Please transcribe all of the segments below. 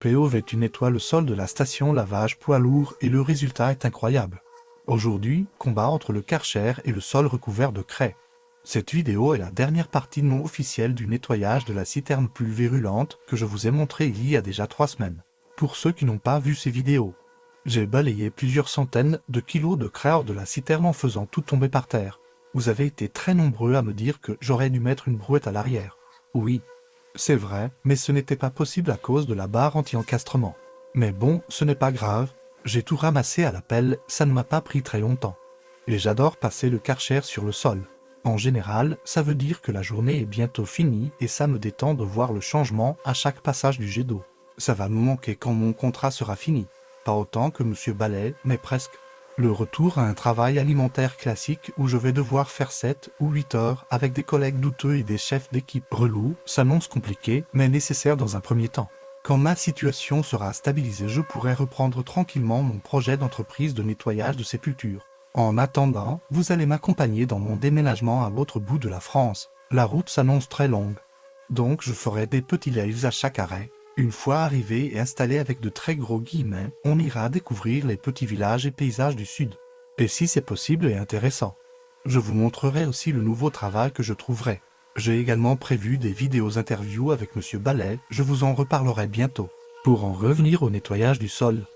POV, tu nettoies le sol de la station lavage poids lourd et le résultat est incroyable. Aujourd'hui, combat entre le Karcher et le sol recouvert de craie. Cette vidéo est la dernière partie non officielle du nettoyage de la citerne plus virulente que je vous ai montré il y a déjà 3 semaines. Pour ceux qui n'ont pas vu ces vidéos, j'ai balayé plusieurs centaines de kilos de craie hors de la citerne en faisant tout tomber par terre. Vous avez été très nombreux à me dire que j'aurais dû mettre une brouette à l'arrière. Oui, c'est vrai, mais ce n'était pas possible à cause de la barre anti-encastrement. Mais bon, ce n'est pas grave, j'ai tout ramassé à la pelle, ça ne m'a pas pris très longtemps. Et j'adore passer le Karcher sur le sol. En général, ça veut dire que la journée est bientôt finie et ça me détend de voir le changement à chaque passage du jet d'eau. Ça va me manquer quand mon contrat sera fini. Pas autant que Monsieur Ballet, mais presque. Le retour à un travail alimentaire classique où je vais devoir faire 7 ou 8 heures avec des collègues douteux et des chefs d'équipe relous s'annonce compliqué mais nécessaire dans un premier temps. Quand ma situation sera stabilisée, je pourrai reprendre tranquillement mon projet d'entreprise de nettoyage de sépultures. En attendant, vous allez m'accompagner dans mon déménagement à l'autre bout de la France. La route s'annonce très longue. Donc je ferai des petits lives à chaque arrêt. Une fois arrivé et installé avec de très gros guillemets, on ira découvrir les petits villages et paysages du sud. Et si c'est possible et intéressant, je vous montrerai aussi le nouveau travail que je trouverai. J'ai également prévu des vidéos interviews avec Monsieur Ballet, je vous en reparlerai bientôt. Pour en revenir au nettoyage du sol,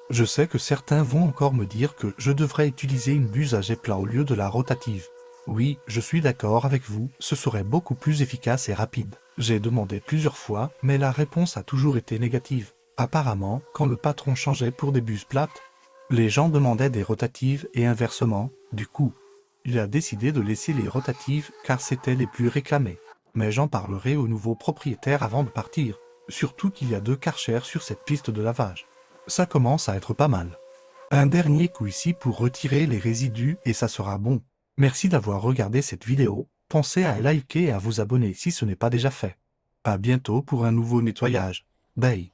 je sais que certains vont encore me dire que je devrais utiliser une buse à jet plat au lieu de la rotative. Oui, je suis d'accord avec vous, ce serait beaucoup plus efficace et rapide. J'ai demandé plusieurs fois, mais la réponse a toujours été négative. Apparemment, quand le patron changeait pour des buses plates, les gens demandaient des rotatives et inversement. Du coup, il a décidé de laisser les rotatives car c'étaient les plus réclamées. Mais j'en parlerai au nouveau propriétaire avant de partir. Surtout qu'il y a 2 Karcher sur cette piste de lavage. Ça commence à être pas mal. Un dernier coup ici pour retirer les résidus et ça sera bon. Merci d'avoir regardé cette vidéo. Pensez à liker et à vous abonner si ce n'est pas déjà fait. À bientôt pour un nouveau nettoyage. Bye.